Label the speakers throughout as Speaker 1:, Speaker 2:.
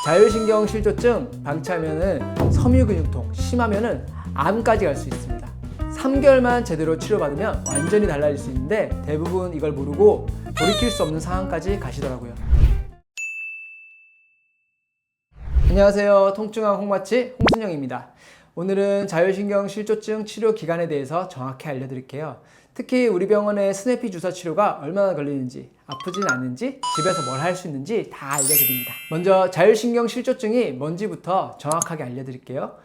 Speaker 1: 자율신경 실조증 방치하면은 섬유근육통, 심하면은 암까지 갈 수 있습니다. 3개월만 제대로 치료받으면 완전히 달라질 수 있는데 대부분 이걸 모르고 돌이킬 수 없는 상황까지 가시더라고요. 안녕하세요. 통증왕 홍마치 홍순영입니다. 오늘은 자율신경 실조증 치료 기간에 대해서 정확히 알려드릴게요. 특히 우리 병원의 스냅피 주사 치료가 얼마나 걸리는지, 아프진 않은지, 집에서 뭘 할 수 있는지 다 알려드립니다. 먼저 자율신경 실조증이 뭔지부터 정확하게 알려드릴게요.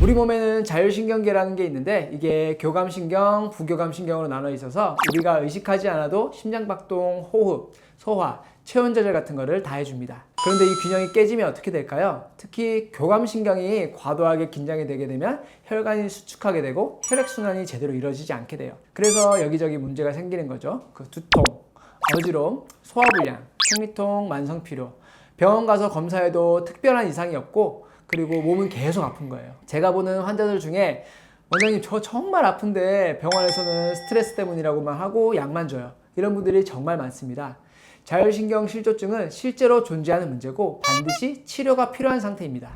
Speaker 1: 우리 몸에는 자율신경계라는 게 있는데 이게 교감신경, 부교감신경으로 나눠 있어서 우리가 의식하지 않아도 심장박동, 호흡, 소화, 체온 조절 같은 거를 다 해줍니다. 그런데 이 균형이 깨지면 어떻게 될까요? 특히 교감신경이 과도하게 긴장이 되게 되면 혈관이 수축하게 되고 혈액순환이 제대로 이루어지지 않게 돼요. 그래서 여기저기 문제가 생기는 거죠. 그 두통, 어지러움, 소화불량, 생리통, 만성피로, 병원 가서 검사해도 특별한 이상이 없고 그리고 몸은 계속 아픈 거예요. 제가 보는 환자들 중에 원장님 저 정말 아픈데 병원에서는 스트레스 때문이라고만 하고 약만 줘요. 이런 분들이 정말 많습니다. 자율신경 실조증은 실제로 존재하는 문제고 반드시 치료가 필요한 상태입니다.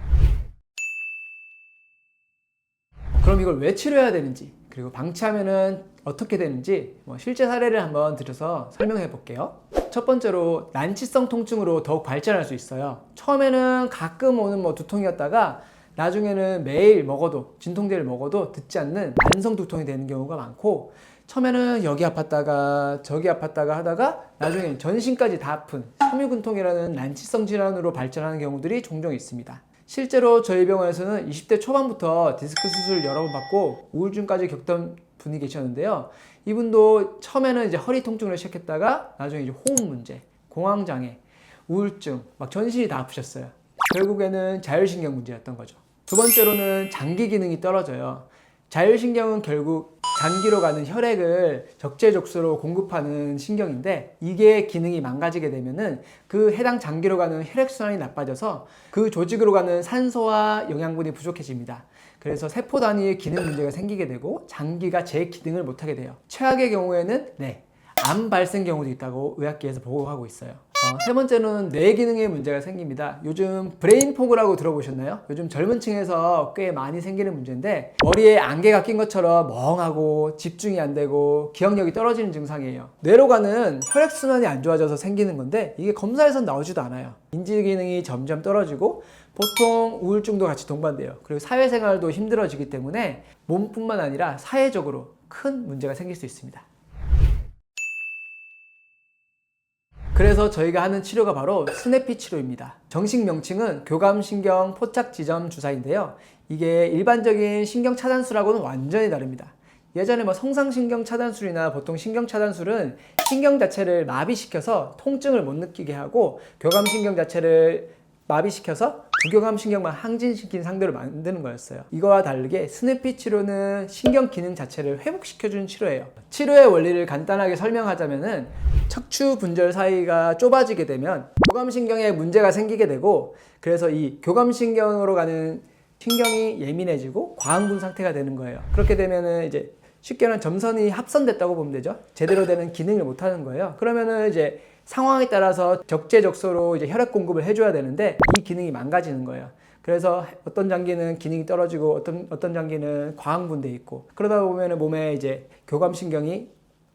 Speaker 1: 그럼 이걸 왜 치료해야 되는지, 그리고 방치하면은 어떻게 되는지 실제 사례를 한번 들어서 설명해 볼게요. 첫 번째로 난치성 통증으로 더욱 발전할 수 있어요. 처음에는 가끔 오는 두통이었다가 나중에는 매일 먹어도, 진통제를 먹어도 듣지 않는 만성 두통이 되는 경우가 많고, 처음에는 여기 아팠다가 저기 아팠다가 하다가 나중엔 전신까지 다 아픈 섬유근통이라는 난치성 질환으로 발전하는 경우들이 종종 있습니다. 실제로 저희 병원에서는 20대 초반부터 디스크 수술 여러 번 받고 우울증까지 겪던 분이 계셨는데요. 이분도 처음에는 이제 허리 통증으로 시작했다가 나중에 이제 호흡 문제, 공황장애, 우울증, 전신이 다 아프셨어요. 결국에는 자율신경 문제였던 거죠. 두 번째로는 장기 기능이 떨어져요. 자율신경은 결국 장기로 가는 혈액을 적재적소로 공급하는 신경인데 이게 기능이 망가지게 되면은 그 해당 장기로 가는 혈액순환이 나빠져서 그 조직으로 가는 산소와 영양분이 부족해집니다. 그래서 세포 단위의 기능 문제가 생기게 되고 장기가 제 기능을 못하게 돼요. 최악의 경우에는 암 발생 경우도 있다고 의학계에서 보고하고 있어요. 세 번째는 뇌 기능에 문제가 생깁니다. 요즘 브레인 포그라고 들어보셨나요? 요즘 젊은 층에서 꽤 많이 생기는 문제인데 머리에 안개가 낀 것처럼 멍하고 집중이 안 되고 기억력이 떨어지는 증상이에요. 뇌로 가는 혈액순환이 안 좋아져서 생기는 건데 이게 검사에선 나오지도 않아요. 인지 기능이 점점 떨어지고 보통 우울증도 같이 동반돼요. 그리고 사회생활도 힘들어지기 때문에 몸뿐만 아니라 사회적으로 큰 문제가 생길 수 있습니다. 그래서 저희가 하는 치료가 바로 스냅피 치료입니다. 정식 명칭은 교감신경 포착지점 주사인데요. 이게 일반적인 신경 차단술하고는 완전히 다릅니다. 예전에 성상신경 차단술이나 보통 신경 차단술은 신경 자체를 마비시켜서 통증을 못 느끼게 하고 교감신경 자체를 마비시켜서 부교감신경만 항진시킨 상태로 만드는 거였어요. 이거와 다르게 스냅피 치료는 신경 기능 자체를 회복시켜주는 치료예요. 치료의 원리를 간단하게 설명하자면은 척추 분절 사이가 좁아지게 되면 교감신경에 문제가 생기게 되고 그래서 이 교감신경으로 가는 신경이 예민해지고 과흥분 상태가 되는 거예요. 그렇게 되면은 이제 쉽게 말하면 점선이 합선됐다고 보면 되죠. 제대로 되는 기능을 못 하는 거예요. 그러면은 이제 상황에 따라서 적재적소로 이제 혈액 공급을 해줘야 되는데 이 기능이 망가지는 거예요. 그래서 어떤 장기는 기능이 떨어지고 어떤 장기는 과흥분돼 있고 그러다 보면 몸에 이제 교감신경이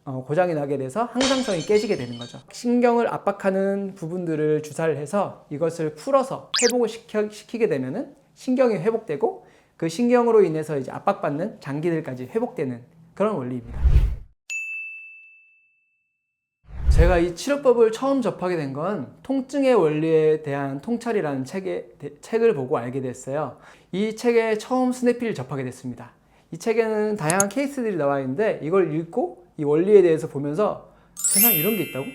Speaker 1: 고장이 나게 돼서 항상성이 깨지게 되는 거죠. 신경을 압박하는 부분들을 주사를 해서 이것을 풀어서 회복을 시키게 되면은 신경이 회복되고 그 신경으로 인해서 이제 압박받는 장기들까지 회복되는 그런 원리입니다. 제가 이 치료법을 처음 접하게 된 건 통증의 원리에 대한 통찰이라는 책을 보고 알게 됐어요. 이 책에 처음 스냅피를 접하게 됐습니다. 이 책에는 다양한 케이스들이 나와 있는데 이걸 읽고 이 원리에 대해서 보면서 세상에 이런 게 있다고?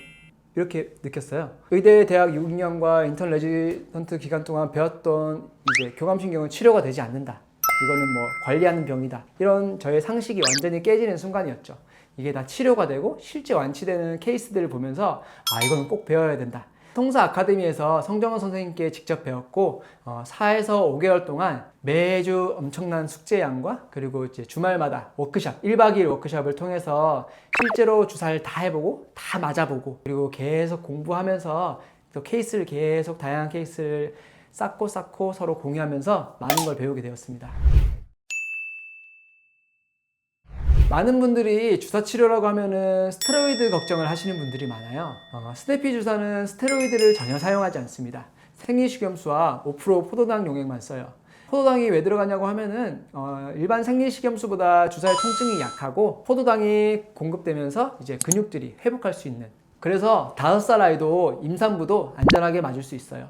Speaker 1: 이렇게 느꼈어요. 의대 대학 6년과 인턴 레지던트 기간 동안 배웠던 이제 교감신경은 치료가 되지 않는다. 이거는 관리하는 병이다. 이런 저의 상식이 완전히 깨지는 순간이었죠. 이게 다 치료가 되고 실제 완치되는 케이스들을 보면서 이거는 꼭 배워야 된다. 통사 아카데미에서 성정원 선생님께 직접 배웠고 4에서 5개월 동안 매주 엄청난 숙제량과 그리고 이제 주말마다 워크샵 1박 2일 워크샵을 통해서 실제로 주사를 다 해보고 다 맞아보고 그리고 계속 공부하면서 또 케이스를 계속 다양한 케이스를 쌓고 서로 공유하면서 많은 걸 배우게 되었습니다. 많은 분들이 주사 치료라고 하면은 스테로이드 걱정을 하시는 분들이 많아요. 스네피 주사는 스테로이드를 전혀 사용하지 않습니다. 생리식염수와 5% 포도당 용액만 써요. 포도당이 왜 들어가냐고 하면은 일반 생리식염수보다 주사의 통증이 약하고 포도당이 공급되면서 이제 근육들이 회복할 수 있는, 그래서 5살 아이도 임산부도 안전하게 맞을 수 있어요.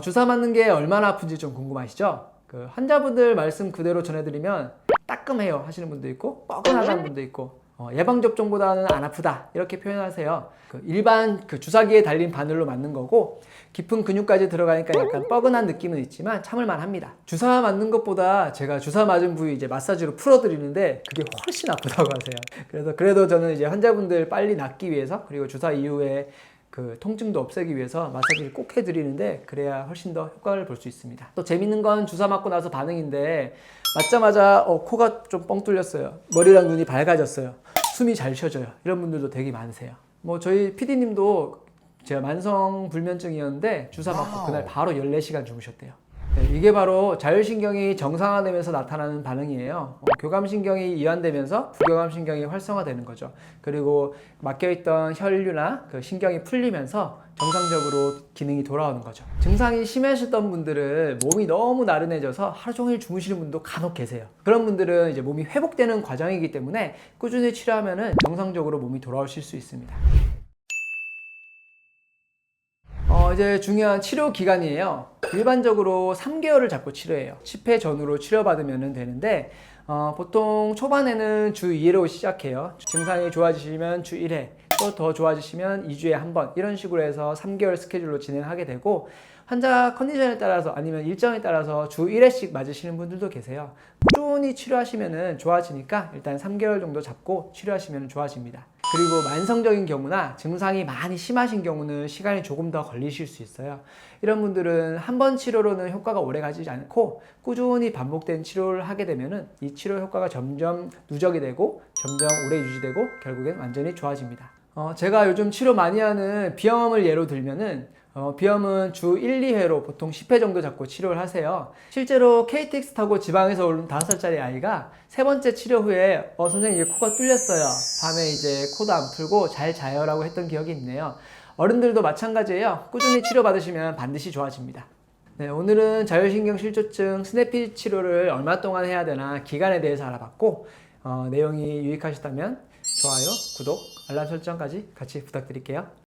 Speaker 1: 주사 맞는 게 얼마나 아픈지 좀 궁금하시죠? 그 환자분들 말씀 그대로 전해드리면 따끔해요 하시는 분도 있고 뻐근하다는 분도 있고 예방접종보다는 안 아프다 이렇게 표현하세요. 일반 주사기에 달린 바늘로 맞는 거고 깊은 근육까지 들어가니까 약간 뻐근한 느낌은 있지만 참을만 합니다. 주사 맞는 것보다 제가 주사 맞은 부위 이제 마사지로 풀어드리는데 그게 훨씬 아프다고 하세요. 그래도 저는 이제 환자분들 빨리 낫기 위해서 그리고 주사 이후에 그 통증도 없애기 위해서 마사지를 꼭 해드리는데 그래야 훨씬 더 효과를 볼 수 있습니다. 또 재밌는 건 주사 맞고 나서 반응인데 맞자마자 코가 좀 뻥 뚫렸어요. 머리랑 눈이 밝아졌어요. 숨이 잘 쉬어져요. 이런 분들도 되게 많으세요. 저희 PD님도 제가 만성 불면증이었는데 주사 맞고 그날 바로 14시간 주무셨대요. 네, 이게 바로 자율신경이 정상화되면서 나타나는 반응이에요. 교감신경이 이완되면서 부교감신경이 활성화되는 거죠. 그리고 막혀있던 혈류나 그 신경이 풀리면서 정상적으로 기능이 돌아오는 거죠. 증상이 심하셨던 분들은 몸이 너무 나른해져서 하루 종일 주무시는 분도 간혹 계세요. 그런 분들은 이제 몸이 회복되는 과정이기 때문에 꾸준히 치료하면 정상적으로 몸이 돌아오실 수 있습니다. 이제 중요한 치료 기간이에요. 일반적으로 3개월을 잡고 치료해요. 10회 전후로 치료받으면 되는데 보통 초반에는 주 2회로 시작해요. 증상이 좋아지시면 주 1회, 또 더 좋아지시면 2주에 한 번 이런 식으로 해서 3개월 스케줄로 진행하게 되고 환자 컨디션에 따라서 아니면 일정에 따라서 주 1회씩 맞으시는 분들도 계세요. 꾸준히 치료하시면 좋아지니까 일단 3개월 정도 잡고 치료하시면 좋아집니다. 그리고 만성적인 경우나 증상이 많이 심하신 경우는 시간이 조금 더 걸리실 수 있어요. 이런 분들은 한 번 치료로는 효과가 오래 가지 않고 꾸준히 반복된 치료를 하게 되면 이 치료 효과가 점점 누적이 되고 점점 오래 유지되고 결국엔 완전히 좋아집니다. 제가 요즘 치료 많이 하는 비염을 예로 들면은 비염은 주 1, 2회로 보통 10회 정도 잡고 치료를 하세요. 실제로 KTX 타고 지방에서 온 5살짜리 아이가 세 번째 치료 후에 선생님 이제 코가 뚫렸어요. 밤에 이제 코도 안 풀고 잘 자요 라고 했던 기억이 있네요. 어른들도 마찬가지예요. 꾸준히 치료받으시면 반드시 좋아집니다. 네, 오늘은 자율신경실조증 스네피 치료를 얼마 동안 해야 되나 기간에 대해서 알아봤고 내용이 유익하셨다면 좋아요, 구독, 알람 설정까지 같이 부탁드릴게요.